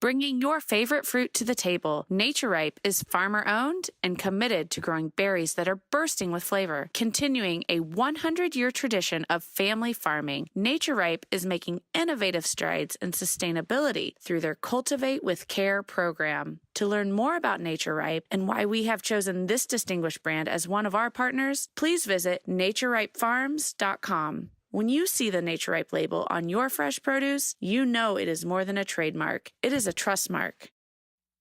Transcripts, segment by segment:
bringing your favorite fruit to the table. Nature Ripe is farmer-owned and committed to growing berries that are bursting with flavor. Continuing a 100-year tradition of family farming, Nature Ripe is making innovative strides in sustainability through their Cultivate with Care program. To learn more about Nature Ripe and why we have chosen this distinguished brand as one of our partners, please visit natureripefarms.com. When you see the Nature Ripe label on your fresh produce, you know it is more than a trademark. It is a trust mark.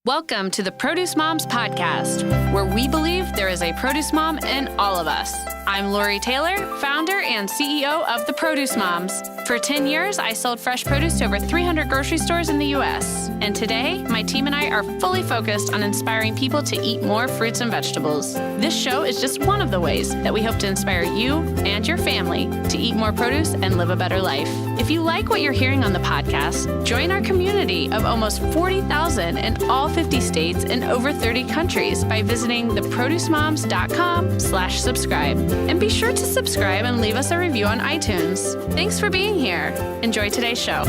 Welcome to the Produce Moms Podcast, where we believe there is a produce mom in all of us. I'm Lori Taylor, founder and CEO of the Produce Moms. For 10 years, I sold fresh produce to over 300 grocery stores in the U.S. And today, my team and I are fully focused on inspiring people to eat more fruits and vegetables. This show is just one of the ways that we hope to inspire you and your family to eat more produce and live a better life. If you like what you're hearing on the podcast, join our community of almost 40,000 in all 50 states and over 30 countries by visiting theproducemoms.com/subscribe. And be sure to subscribe and leave us a review on iTunes. Thanks for being here. Enjoy today's show.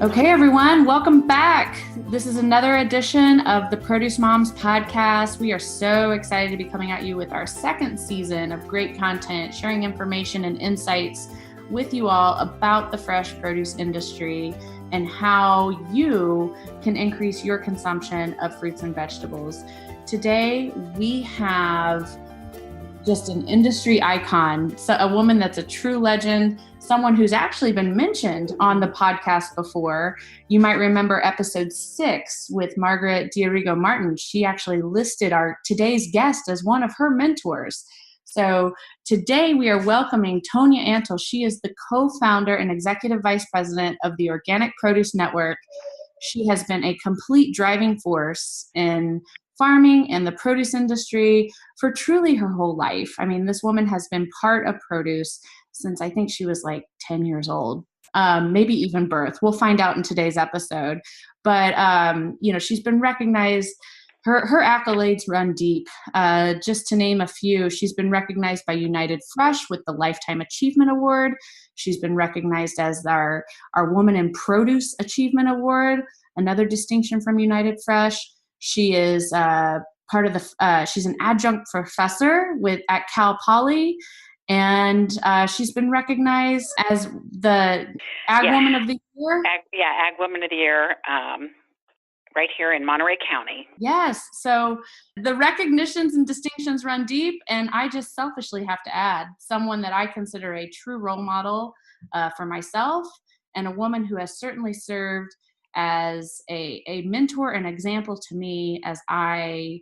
Okay, everyone, welcome back. This is another edition of the Produce Moms Podcast. We are so excited to be coming at you with our second season of great content, sharing information and insights with you all about the fresh produce industry and how you can increase your consumption of fruits and vegetables. Today, we have just an industry icon, so a woman that's a true legend, someone who's actually been mentioned on the podcast before. You might remember episode 6 with Margaret Diorigo Martin. She actually listed our today's guest as one of her mentors. So today we are welcoming Tonya Antle. She is the co-founder and executive vice president of the Organic Produce Network. She has been a complete driving force in farming and the produce industry for truly her whole life. I mean, this woman has been part of produce since I think she was like 10 years old, maybe even birth. We'll find out in today's episode. But, she's been recognized. Her accolades run deep. Just to name a few, she's been recognized by United Fresh with the Lifetime Achievement Award. She's been recognized as our Woman in Produce Achievement Award, another distinction from United Fresh. She is part of the. She's an adjunct professor at Cal Poly, and she's been recognized as the Ag Woman of the Year. Ag Woman of the Year. Right here in Monterey County. Yes. So the recognitions and distinctions run deep. And I just selfishly have to add someone that I consider a true role model for myself, and a woman who has certainly served as a mentor and example to me as I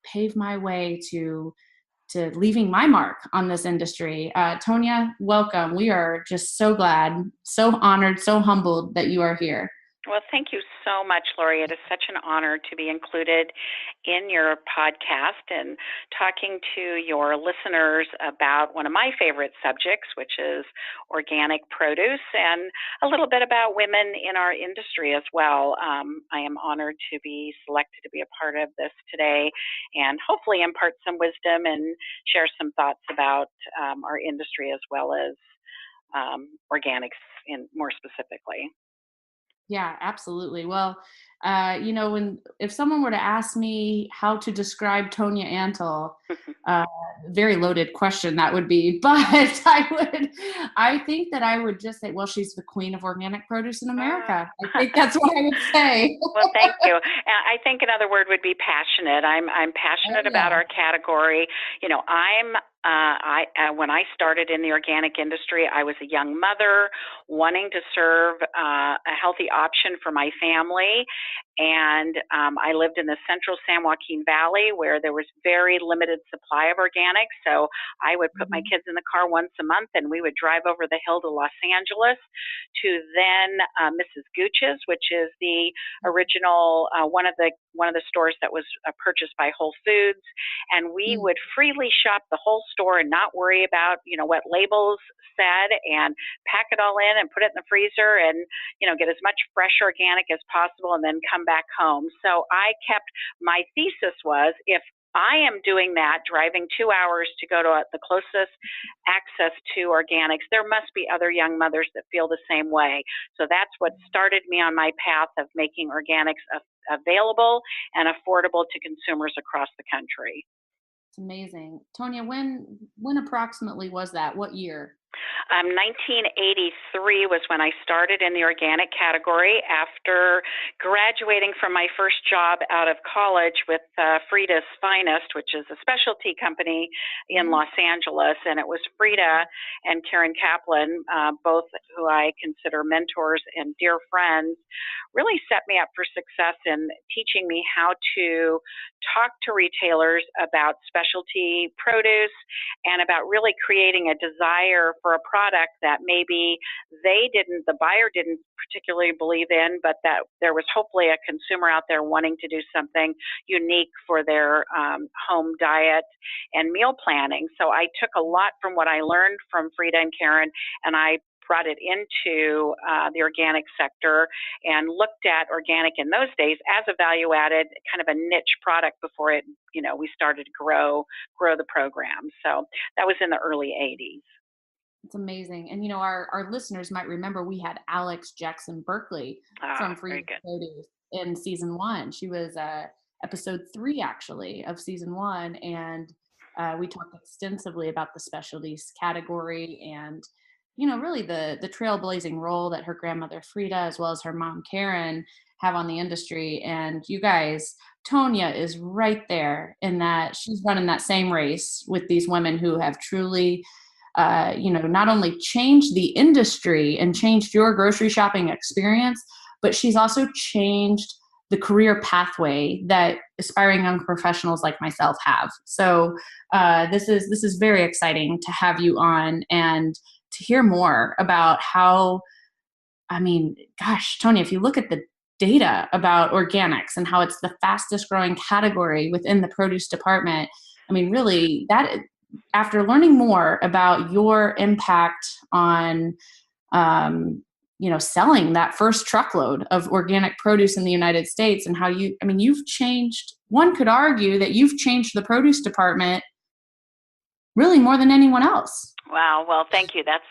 pave my way to leaving my mark on this industry. Tonya, welcome. We are just so glad, so honored, so humbled that you are here. Well, thank you so much, Lori. It is such an honor to be included in your podcast and talking to your listeners about one of my favorite subjects, which is organic produce, and a little bit about women in our industry as well. I am honored to be selected to be a part of this today and hopefully impart some wisdom and share some thoughts about our industry as well as organics more specifically. Yeah, absolutely. Well, if someone were to ask me how to describe Tonya Antle, very loaded question that would be, but I think that I would just say, well, she's the queen of organic produce in America. I think that's what I would say. Well, thank you. I think another word would be passionate. I'm passionate about our category. When I started in the organic industry, I was a young mother wanting to serve a healthy option for my family. And I lived in the central San Joaquin Valley where there was very limited supply of organics. So I would put my kids in the car once a month and we would drive over the hill to Los Angeles to then Mrs. Gooch's, which is the original one of the stores that was purchased by Whole Foods. And we would freely shop the whole store and not worry about, what labels said, and pack it all in and put it in the freezer and, get as much fresh organic as possible and then come back home. So my thesis was, if I am doing that, driving 2 hours to go to the closest access to organics. There must be other young mothers that feel the same way. So that's what started me on my path of making organics available and affordable to consumers across the country. It's amazing. Tonya, when approximately was that? What year? 1983 was when I started in the organic category after graduating from my first job out of college with Frida's Finest, which is a specialty company in Los Angeles. And it was Frida and Karen Kaplan, both who I consider mentors and dear friends, really set me up for success in teaching me how to talk to retailers about specialty produce and about really creating a desire for a product that maybe the buyer didn't particularly believe in, but that there was hopefully a consumer out there wanting to do something unique for their home diet and meal planning. So I took a lot from what I learned from Frida and Karen, and I brought it into the organic sector and looked at organic in those days as a value-added kind of a niche product before it, we started to grow the program. So that was in the early 80s. It's amazing. And, our listeners might remember we had Alex Jackson Berkeley from Free Produce in season 1. She was episode 3, actually, of season 1. And we talked extensively about the specialties category and, really the trailblazing role that her grandmother Frida, as well as her mom Karen, have on the industry. And you guys, Tonya is right there in that she's running that same race with these women who have truly not only changed the industry and changed your grocery shopping experience, but she's also changed the career pathway that aspiring young professionals like myself have. So this is very exciting to have you on and to hear more about how, Tonya, if you look at the data about organics and how it's the fastest growing category within the produce department, really that, after learning more about your impact on, selling that first truckload of organic produce in the United States and how you've changed, one could argue that you've changed the produce department really more than anyone else. Wow. Well, thank you. That's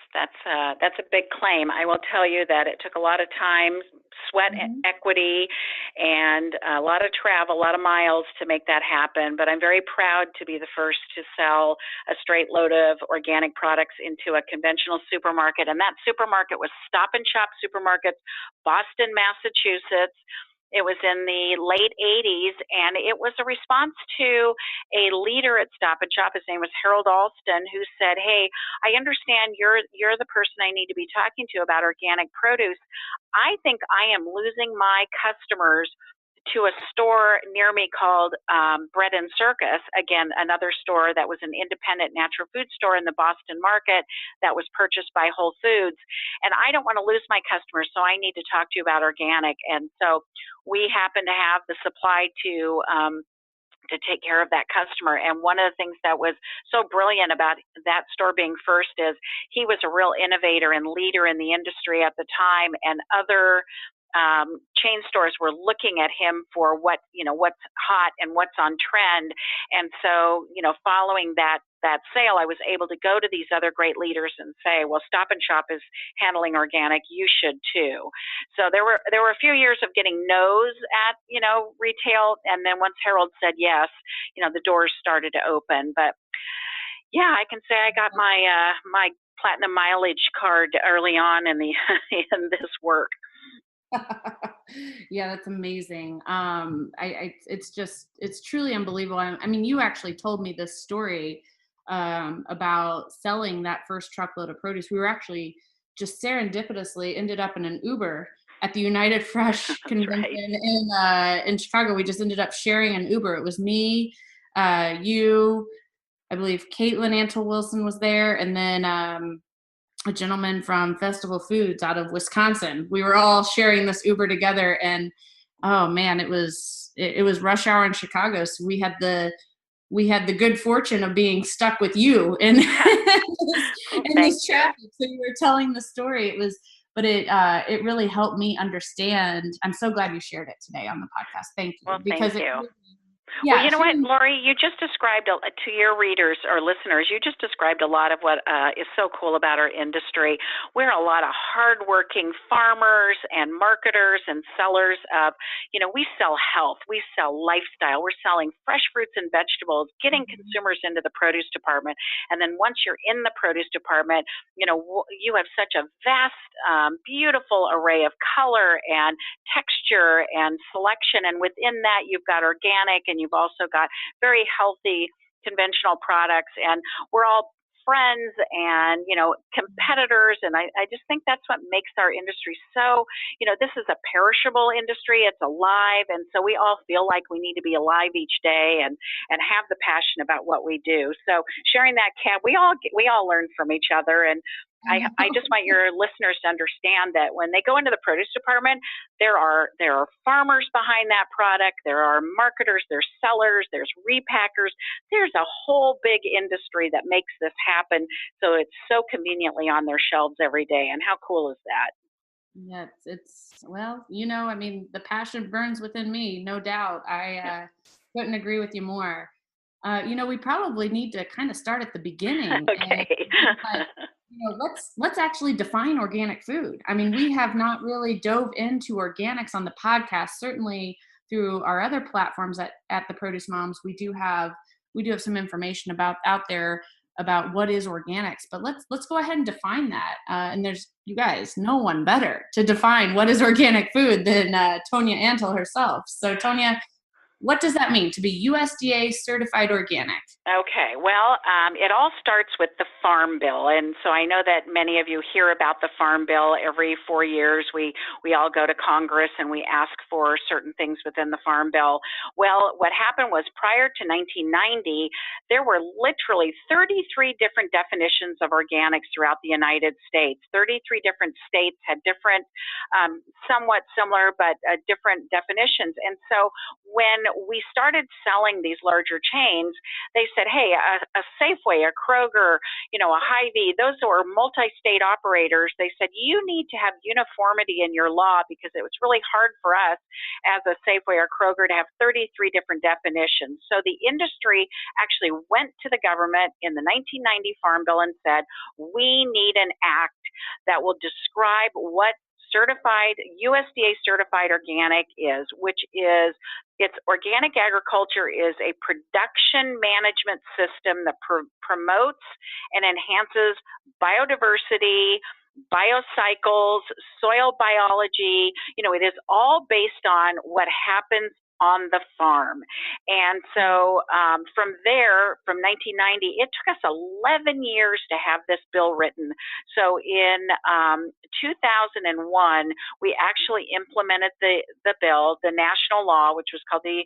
a big claim. I will tell you that it took a lot of time, sweat, and equity, and a lot of travel, a lot of miles to make that happen. But I'm very proud to be the first to sell a straight load of organic products into a conventional supermarket. And that supermarket was Stop and Shop Supermarkets, Boston, Massachusetts. It was in the late 80s, and it was a response to a leader at Stop and Shop. His name was Harold Alston, who said, "Hey, I understand you're the person I need to be talking to about organic produce. I think I am losing my customers to a store near me called Bread and Circus." Again, another store that was an independent natural food store in the Boston market that was purchased by Whole Foods. "And I don't want to lose my customers, so I need to talk to you about organic." And so we happen to have the supply to take care of that customer. And one of the things that was so brilliant about that store being first is he was a real innovator and leader in the industry at the time, and other chain stores were looking at him for what's hot and what's on trend. And so, following that sale, I was able to go to these other great leaders and say, well, Stop and Shop is handling organic. You should too. So there were a few years of getting no's at, retail. And then once Harold said yes, the doors started to open. But yeah, I can say I got my platinum mileage card early on in in this work. Yeah, that's amazing. It's truly unbelievable. You actually told me this story about selling that first truckload of produce. We were actually just serendipitously ended up in an Uber at the United Fresh convention in Chicago. We just ended up sharing an Uber. It was me, you, I believe Caitlin Antle Wilson was there, and then a gentleman from Festival Foods out of Wisconsin. We were all sharing this Uber together, and oh man, it was rush hour in Chicago. So we had the good fortune of being stuck with you in this traffic. So you were telling the story. It really helped me understand. I'm so glad you shared it today on the podcast. Thank you. Well, thank you. Well, Yeah, you know what, sharing. Lori, you just described to your readers or listeners, you just described a lot of what is so cool about our industry. We're a lot of hardworking farmers and marketers and sellers of, we sell health, we sell lifestyle, we're selling fresh fruits and vegetables, getting consumers into the produce department. And then once you're in the produce department, you have such a vast, beautiful array of color and texture and selection. And within that, you've got organic and you've also got very healthy conventional products. And we're all friends and competitors, and I just think that's what makes our industry so, this is a perishable industry, it's alive, and so we all feel like we need to be alive each day and have the passion about what we do. So sharing that, we all learn from each other. And I just want your listeners to understand that when they go into the produce department, there are farmers behind that product, there are marketers, there's sellers, there's repackers, there's a whole big industry that makes this happen. So it's so conveniently on their shelves every day. And how cool is that? Yeah, well, I mean, the passion burns within me, no doubt. I couldn't agree with you more. We probably need to kind of start at the beginning and Okay. like, let's actually define organic food. I mean, we have not really dove into organics on the podcast. Certainly through our other platforms at the Produce Moms, we do have some information about out there about what is organics, but let's go ahead and define that. And there's, you guys, no one better to define what is organic food than Tonya Antle herself. So Tonya, what does that mean to be USDA certified organic? Okay, well, it all starts with the Farm Bill, and so I know that many of you hear about the Farm Bill every 4 years. We all go to Congress and we ask for certain things within the Farm Bill. Well, what happened was prior to 1990, there were literally 33 different definitions of organics throughout the United States. 33 different states had different, somewhat similar, but different definitions. And so when we started selling these larger chains, they said, hey, a Safeway, a Kroger, a Hy-Vee, those were multi-state operators. They said, you need to have uniformity in your law because it was really hard for us as a Safeway or Kroger to have 33 different definitions. So the industry actually went to the government in the 1990 Farm Bill and said, we need an act that will describe what USDA certified organic is, which is organic agriculture is a production management system that promotes and enhances biodiversity, biocycles, soil biology. It is all based on what happens on the farm. And so from there, from 1990, it took us 11 years to have this bill written. So in 2001, we actually implemented the bill, the national law, which was called the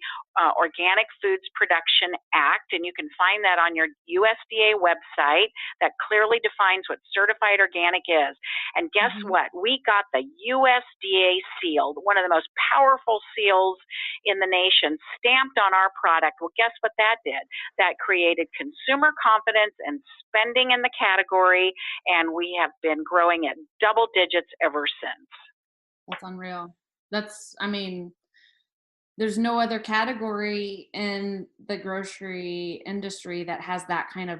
Organic Foods Production Act. And you can find that on your USDA website that clearly defines what certified organic is. And guess what? We got the USDA seal, one of the most powerful seals in the nation, stamped on our product. Well, guess what that did? That created consumer confidence and spending in the category, and we have been growing at double digits ever since. That's unreal. I mean, there's no other category in the grocery industry that has that kind of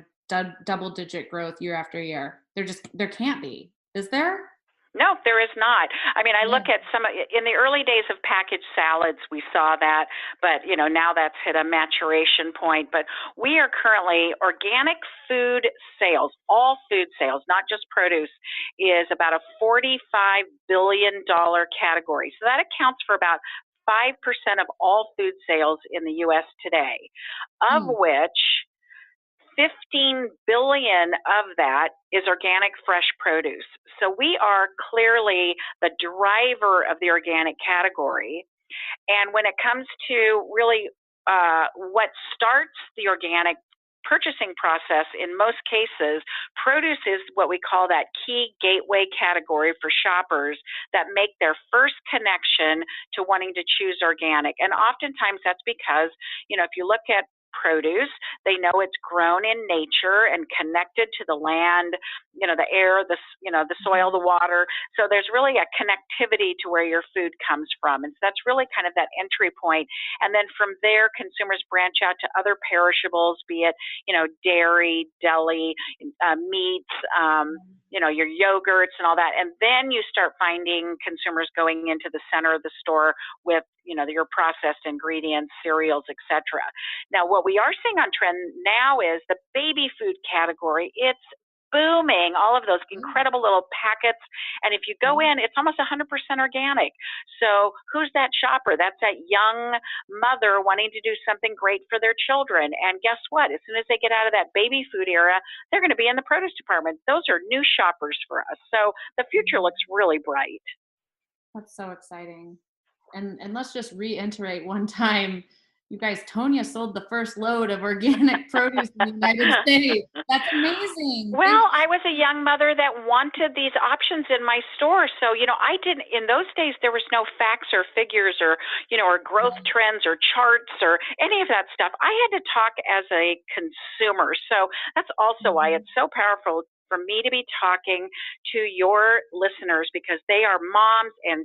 double digit growth year after year. There can't be. Is there? No, there is not. I mean, I look at in the early days of packaged salads, we saw that, but now that's hit a maturation point. But we are currently, organic food sales, all food sales, not just produce, is about a $45 billion category. So that accounts for about 5% of all food sales in the U.S. today, of which 15 billion of that is organic fresh produce. So we are clearly the driver of the organic category. And when it comes to really what starts the organic purchasing process, in most cases, produce is what we call that key gateway category for shoppers that make their first connection to wanting to choose organic. And oftentimes that's because, if you look at produce. They know it's grown in nature and connected to the land, the air, the soil, the water. So there's really a connectivity to where your food comes from. And so that's really kind of that entry point. And then from there, consumers branch out to other perishables, be it, dairy, deli, meats, your yogurts and all that. And then you start finding consumers going into the center of the store with, your processed ingredients, cereals, etc. Now, what we are seeing on trend now is the baby food category. It's booming, all of those incredible little packets. And if you go in, it's almost 100% organic. So who's that shopper? That's that young mother wanting to do something great for their children. And guess what? As soon as they get out of that baby food era, they're going to be in the produce department. Those are new shoppers for us. So the future looks really bright. That's so exciting. And let's just reiterate one time, you guys, Tonya sold the first load of organic produce in the United States. That's amazing. Well, I was a young mother that wanted these options in my store. So, I didn't, in those days, there was no facts or figures or, or growth trends or charts or any of that stuff. I had to talk as a consumer. So that's also why it's so powerful for me to be talking to your listeners, because they are moms and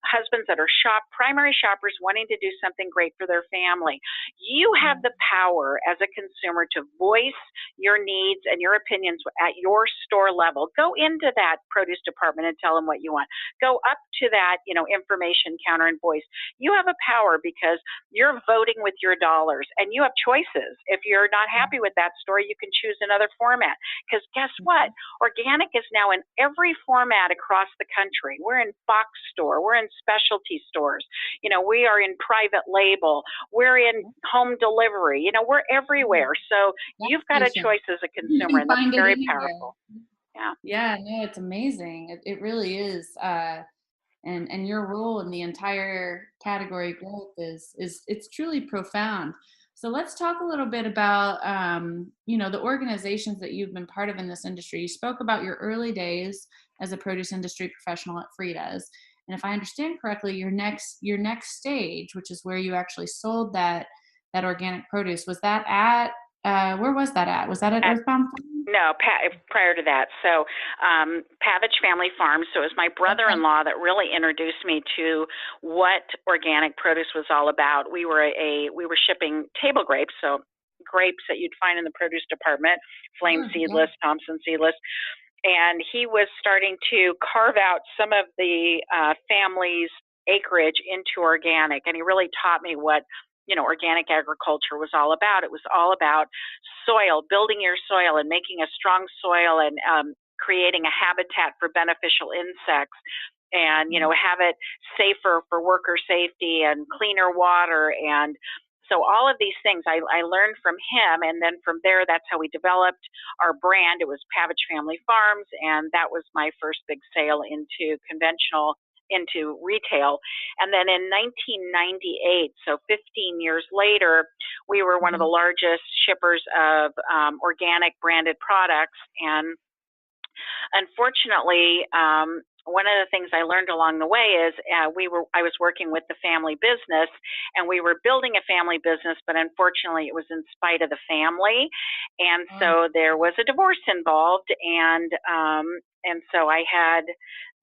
husbands that are primary shoppers wanting to do something great for their family. You have the power as a consumer to voice your needs and your opinions at your store level. Go into that produce department and tell them what you want. Go up to that, information counter and voice. You have a power because you're voting with your dollars and you have choices. If you're not happy with that store, you can choose another format. Because guess what? Organic is now in every format across the country. We're in box store. We're in specialty stores. We are in private label. We're in home delivery. We're everywhere. So you've got a choice as a consumer, and that's very powerful. Yeah, no, it's amazing. It really is. And your role in the entire category growth it's truly profound. So let's talk a little bit about, the organizations that you've been part of in this industry. You spoke about your early days as a produce industry professional at Frida's. And if I understand correctly, your next stage, which is where you actually sold that organic produce, was that at, where was that at? Was that at Earthbound Farm? No, prior to that. So Pavich Family Farm. So it was my brother-in-law that really introduced me to what organic produce was all about. We were shipping table grapes, so grapes that you'd find in the produce department, flame seedless, Thompson seedless. And he was starting to carve out some of the family's acreage into organic. And he really taught me what organic agriculture was all about. It was all about soil, building your soil and making a strong soil and creating a habitat for beneficial insects and, have it safer for worker safety and cleaner water. And so all of these things I learned from him. And then from there, that's how we developed our brand. It was Pavich Family Farms. And that was my first big sale into retail. And then in 1998, so 15 years later, we were one of the largest shippers of organic branded products. And unfortunately, one of the things I learned along the way is I was working with the family business, and we were building a family business, but unfortunately it was in spite of the family. And so there was a divorce involved, and so I had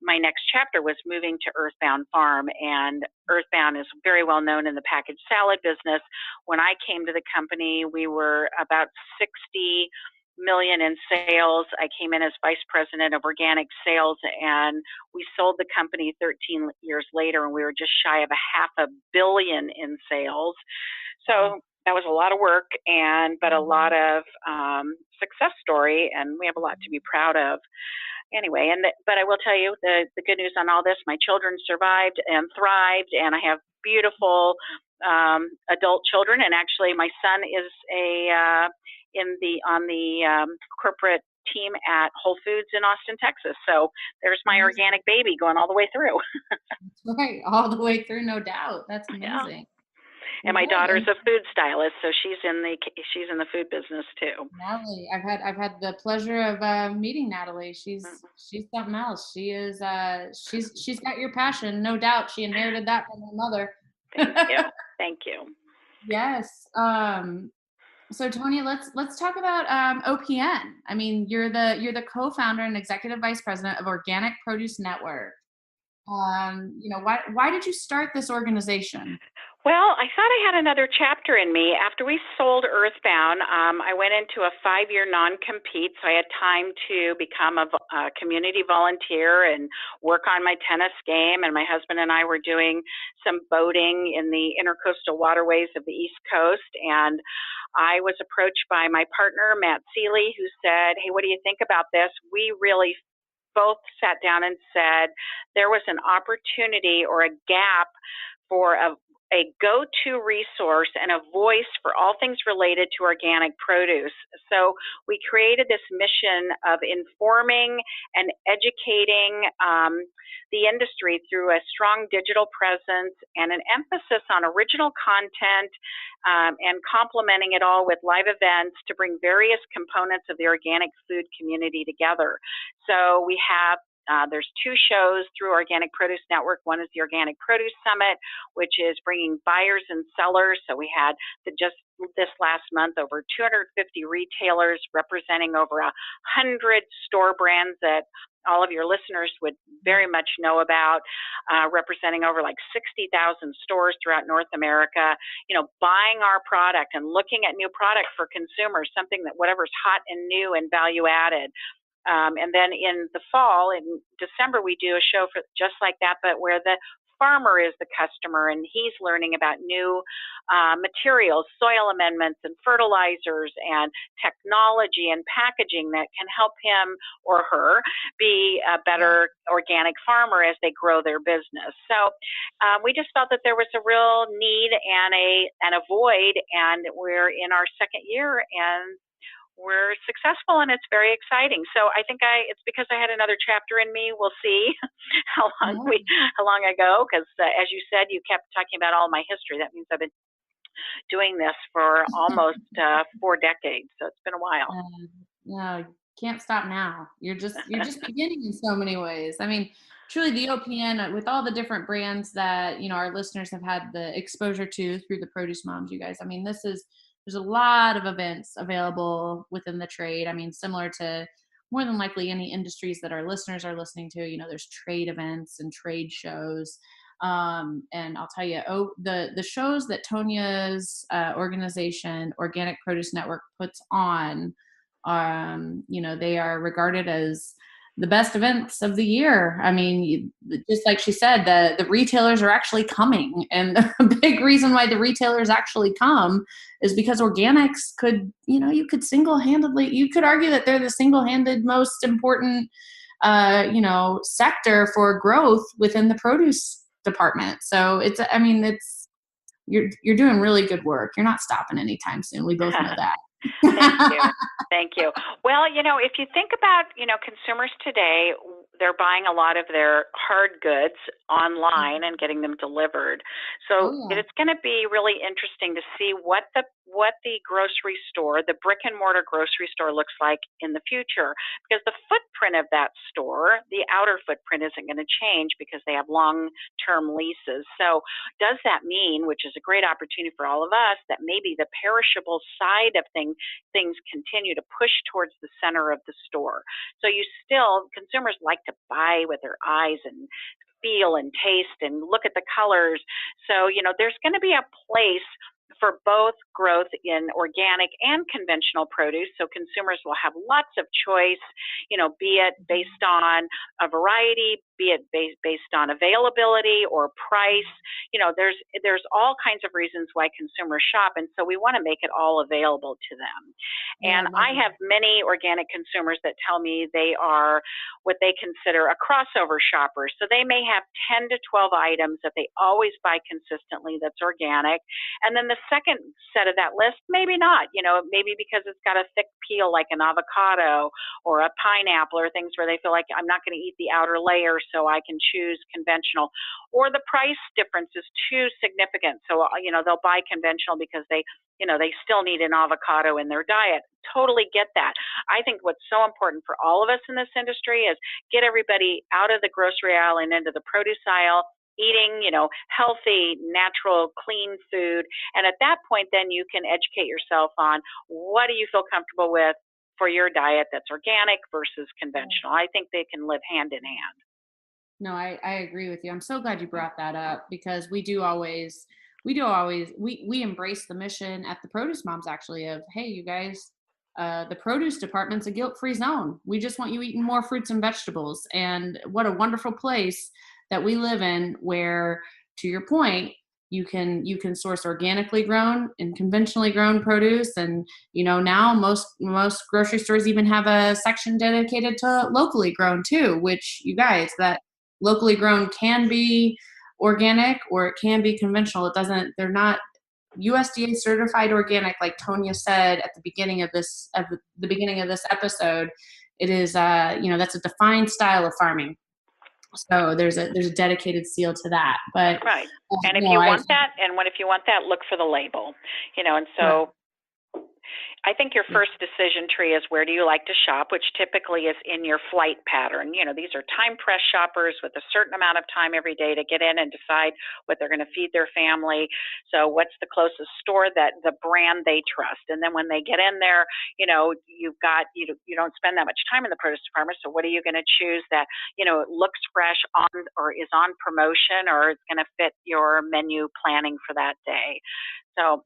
my next chapter was moving to Earthbound Farm, and Earthbound is very well known in the packaged salad business. When I came to the company, we were about 60 million in sales. I came in as vice president of organic sales, and we sold the company 13 years later, and we were just shy of $500 million in sales. So that was a lot of work, but a lot of success story, and we have a lot to be proud of. Anyway, but I will tell you the good news on all this: my children survived and thrived, and I have beautiful adult children. And actually, my son is on the corporate team at Whole Foods in Austin, Texas. So there's my organic baby going all the way through. That's right, all the way through, no doubt. That's amazing. Yeah. And my daughter's a food stylist, so she's in the food business too. Natalie, I've had the pleasure of meeting Natalie. She's something else. She is she's got your passion, no doubt. She inherited that from her mother. Thank you. Thank you. Yes. So Tonya, let's talk about OPN. I mean, you're the co-founder and executive vice president of Organic Produce Network. Why did you start this organization? Well, I thought I had another chapter in me. After we sold Earthbound, I went into a 5-year non-compete, so I had time to become a community volunteer and work on my tennis game. And my husband and I were doing some boating in the intercoastal waterways of the East Coast. And I was approached by my partner, Matt Seeley, who said, "Hey, what do you think about this?" We really both sat down and said there was an opportunity or a gap for a go-to resource and a voice for all things related to organic produce. So we created this mission of informing and educating the industry through a strong digital presence and an emphasis on original content, and complementing it all with live events to bring various components of the organic food community together. So we have there's 2 shows through Organic Produce Network. One is the Organic Produce Summit, which is bringing buyers and sellers. So we had just this last month over 250 retailers representing over 100 store brands that all of your listeners would very much know about, representing over like 60,000 stores throughout North America, buying our product and looking at new product for consumers, something that whatever's hot and new and value added. And then in the fall, in December, we do a show for just like that, but where the farmer is the customer and he's learning about new materials, soil amendments and fertilizers and technology and packaging that can help him or her be a better organic farmer as they grow their business. So we just felt that there was a real need and a void, and we're in our 2nd year, and we're successful, and it's very exciting. So I think it's because I had another chapter in me. We'll see how long I go, because as you said, you kept talking about all my history. That means I've been doing this for almost 4 decades. So it's been a while. No, can't stop now. You're just beginning in so many ways. I mean, truly the OPN, with all the different brands that, our listeners have had the exposure to through the Produce Moms, you guys. I mean, there's a lot of events available within the trade. I mean, similar to more than likely any industries that our listeners are listening to, there's trade events and trade shows. And I'll tell you, the shows that Tonya's organization, Organic Produce Network, puts on, they are regarded as the best events of the year. I mean, just like she said, the retailers are actually coming. And a big reason why the retailers actually come is because organics could, you could argue that they're the single-handed most important, sector for growth within the produce department. So you're doing really good work. You're not stopping anytime soon. We both know that. Thank you. Thank you. Well, if you think about, consumers today, they're buying a lot of their hard goods online and getting them delivered. So it's going to be really interesting to see what the grocery store, the brick and mortar grocery store, looks like in the future, because the footprint of that store, the outer footprint, isn't going to change because they have long-term leases. So does that mean, which is a great opportunity for all of us, that maybe the perishable side of things continue to push towards the center of the store? So consumers like to buy with their eyes and feel and taste and look at the colors. So, there's going to be a place for both growth in organic and conventional produce. So consumers will have lots of choice, be it based on a variety, be it based on availability or price. There's all kinds of reasons why consumers shop. And so we want to make it all available to them. And I have many organic consumers that tell me they are what they consider a crossover shopper. So they may have 10 to 12 items that they always buy consistently that's organic. And then the second set of that list, maybe not, maybe because it's got a thick peel like an avocado or a pineapple, or things where they feel like I'm not going to eat the outer layer, so I can choose conventional. Or the price difference is too significant. So, they'll buy conventional because they still need an avocado in their diet. Totally get that. I think what's so important for all of us in this industry is get everybody out of the grocery aisle and into the produce aisle eating, healthy, natural, clean food. And at that point, then you can educate yourself on what do you feel comfortable with for your diet that's organic versus conventional. I think they can live hand in hand. No, I agree with you. I'm so glad you brought that up, because we embrace the mission at the Produce Moms, actually, of, hey, you guys, the produce department's a guilt-free zone. We just want you eating more fruits and vegetables. And what a wonderful place that we live in, where, to your point, you can source organically grown and conventionally grown produce. And now most grocery stores even have a section dedicated to locally grown too, which, you guys, that locally grown can be organic or it can be conventional. They're not USDA certified organic, like Tonya said at the beginning of this episode. It is that's a defined style of farming. So there's a dedicated seal to that. But right. And if you want that, look for the label. And so right. I think your first decision tree is, where do you like to shop, which typically is in your flight pattern. These are time-pressed shoppers with a certain amount of time every day to get in and decide what they're going to feed their family. So what's the closest store that the brand they trust? And then when they get in there, you don't spend that much time in the produce department. So what are you going to choose that, it looks fresh on or is on promotion, or it's going to fit your menu planning for that day? So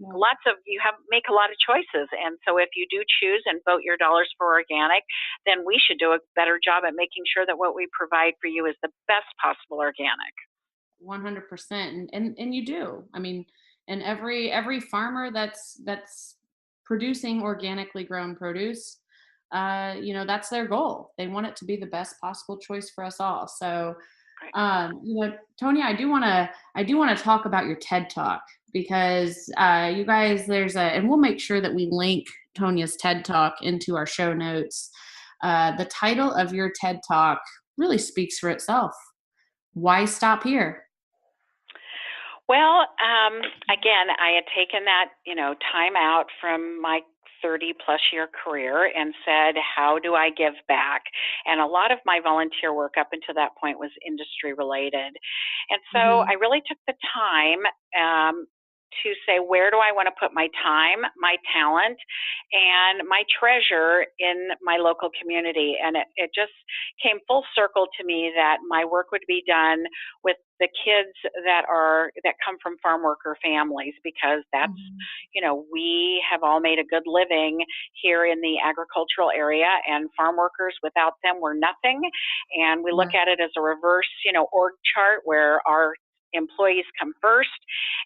make a lot of choices. And so if you do choose and vote your dollars for organic, then we should do a better job at making sure that what we provide for you is the best possible organic. 100%. And you do. I mean, and every farmer that's producing organically grown produce, that's their goal. They want it to be the best possible choice for us all. So, Tonya, I do want to talk about your TED Talk, because you guys, and we'll make sure that we link Tonya's TED Talk into our show notes. The title of your TED Talk really speaks for itself. Why stop here? Well, again, I had taken that, time out from my 30-plus year career and said, how do I give back? And a lot of my volunteer work up until that point was industry related. And so I really took the time to say, where do I want to put my time, my talent, and my treasure in my local community? And it just came full circle to me that my work would be done with the kids that come from farm worker families, because that's, we have all made a good living here in the agricultural area, and farm workers, without them, we're nothing. And we look at it as a reverse, org chart, where our employees come first.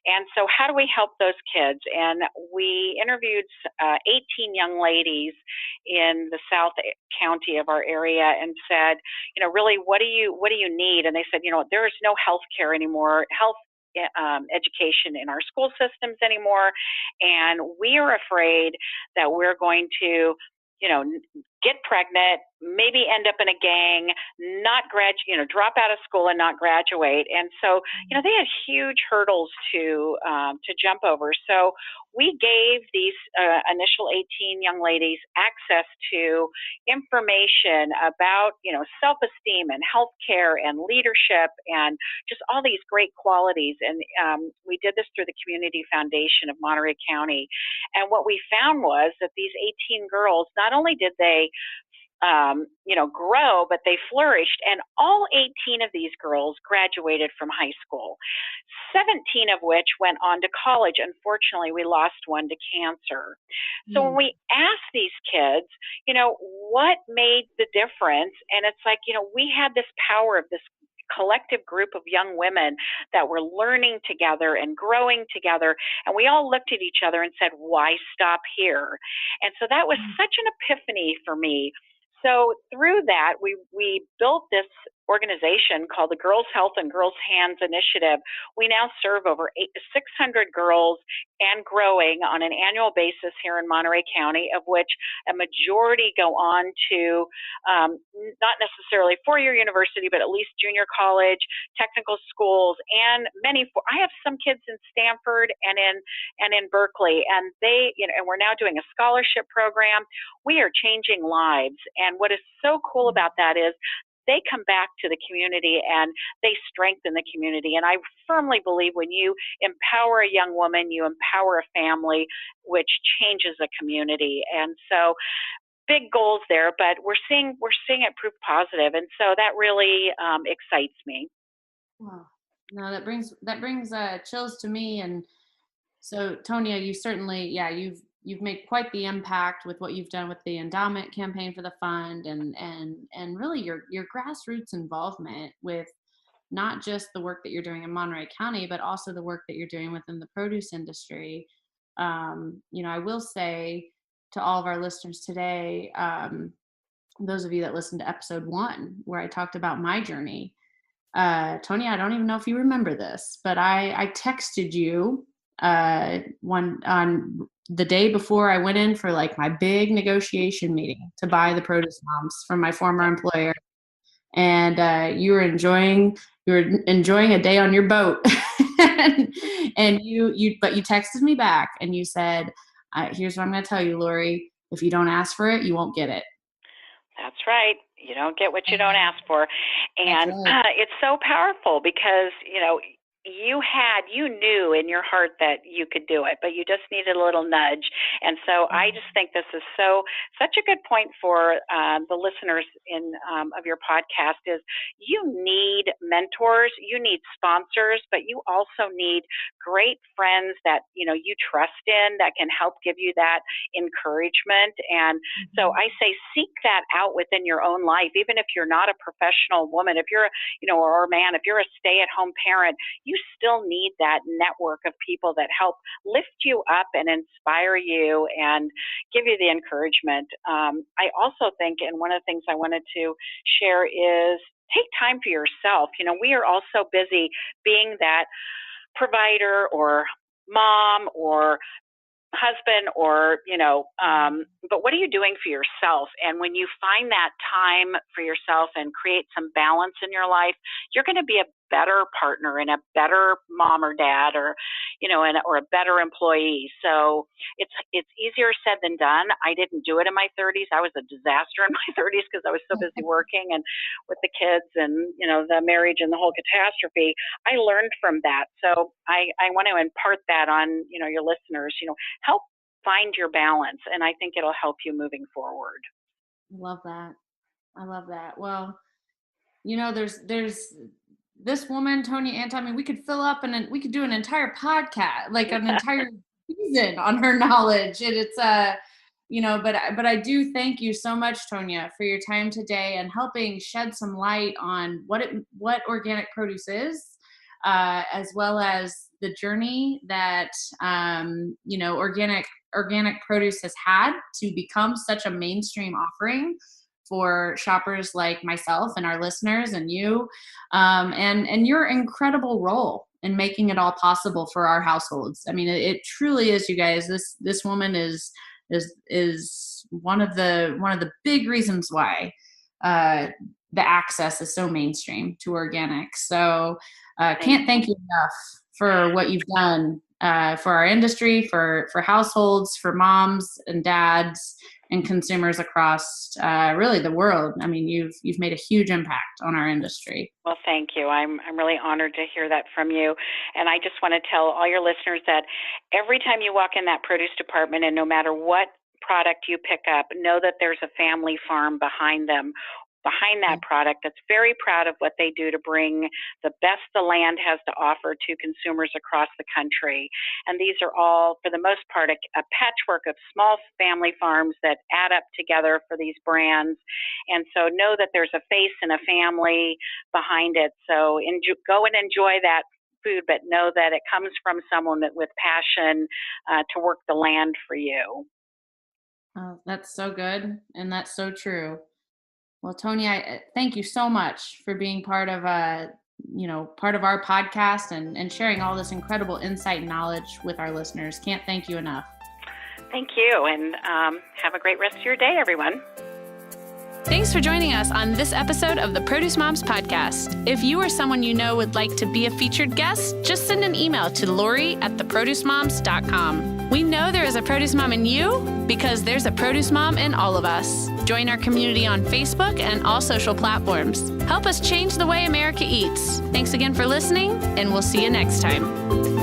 And so how do we help those kids? And we interviewed 18 young ladies in the South County of our area and said, really, what do you need? And they said, there is no health care anymore, education in our school systems anymore. And we are afraid that we're going to, get pregnant, maybe end up in a gang, drop out of school and not graduate. And so, they had huge hurdles to jump over. So we gave these initial 18 young ladies access to information about, self-esteem and healthcare and leadership and just all these great qualities. And we did this through the Community Foundation of Monterey County. And what we found was that these 18 girls, not only did they grow, but they flourished. And all 18 of these girls graduated from high school, 17 of which went on to college. Unfortunately, we lost one to cancer. So when we asked these kids, what made the difference? And it's like, we had this power of this collective group of young women that were learning together and growing together. And we all looked at each other and said, why stop here? And so that was such an epiphany for me. So through that, we built this organization called the Girls Health and Girls Hands Initiative. We now serve over 600 girls and growing on an annual basis here in Monterey County, of which a majority go on to not necessarily four-year university, but at least junior college, technical schools, and I have some kids in Stanford and in Berkeley, and and we're now doing a scholarship program. We are changing lives. And what is so cool about that is they come back to the community and they strengthen the community. And I firmly believe when you empower a young woman, you empower a family, which changes a community. And so big goals there, but we're seeing it proof positive, and so that really excites me. Wow. No, that brings chills to me. And so, Tonya, you certainly, you've made quite the impact with what you've done with the endowment campaign for the fund, and really your grassroots involvement with not just the work that you're doing in Monterey County, but also the work that you're doing within the produce industry. I will say to all of our listeners today, those of you that listened to episode 1, where I talked about my journey, Tonya, I don't even know if you remember this, but I texted you on the day before I went in for like my big negotiation meeting to buy the Produce Moms from my former employer. And you were enjoying a day on your boat. and you texted me back and you said, here's what I'm going to tell you, Lori, if you don't ask for it, you won't get it. That's right. You don't get what you don't ask for. And it's so powerful because, you knew in your heart that you could do it, but you just needed a little nudge. And so I just think this is such a good point for the listeners of your podcast is you need mentors, you need sponsors, but you also need great friends that, you trust in that can help give you that encouragement. And so I say seek that out within your own life, even if you're not a professional woman, if you're, or a man, if you're a stay-at-home parent, you still need that network of people that help lift you up and inspire you and give you the encouragement. I also think, and one of the things I wanted to share is take time for yourself. We are all so busy being that provider or mom or husband or, but what are you doing for yourself? And when you find that time for yourself and create some balance in your life, you're going to be a better partner and a better mom or dad or, or a better employee. So it's easier said than done. I didn't do it in my 30s. I was a disaster in my 30s because I was so busy working and with the kids and, the marriage and the whole catastrophe. I learned from that. So I want to impart that on, your listeners, help find your balance. And I think it'll help you moving forward. I love that. Well, there's this woman, Tonya Antle. I mean, we could fill up and we could do an entire podcast, like an entire season on her knowledge. And it's, but I do thank you so much, Tonya, for your time today and helping shed some light on what organic produce is, as well as the journey that, organic produce has had to become such a mainstream offering for shoppers like myself and our listeners and you, and your incredible role in making it all possible for our households. I mean, it truly is, you guys. This woman is one of the big reasons why the access is so mainstream to organic. So can't thank you enough for what you've done for our industry, for households, for moms and dads and consumers across really the world. I mean, you've made a huge impact on our industry. Well, thank you. I'm really honored to hear that from you. And I just want to tell all your listeners that every time you walk in that produce department, and no matter what product you pick up, know that there's a family farm behind that product that's very proud of what they do to bring the best the land has to offer to consumers across the country. And these are all, for the most part, a patchwork of small family farms that add up together for these brands. And so know that there's a face and a family behind it. So go and enjoy that food, but know that it comes from someone with passion to work the land for you. Oh, that's so good. And that's so true. Well, Tonya, thank you so much for being part of our podcast and sharing all this incredible insight and knowledge with our listeners. Can't thank you enough. Thank you. And have a great rest of your day, everyone. Thanks for joining us on this episode of the Produce Moms Podcast. If you or someone you know would like to be a featured guest, just send an email to Lori@theproducemoms.com. We know there is a produce mom in you because there's a produce mom in all of us. Join our community on Facebook and all social platforms. Help us change the way America eats. Thanks again for listening, and we'll see you next time.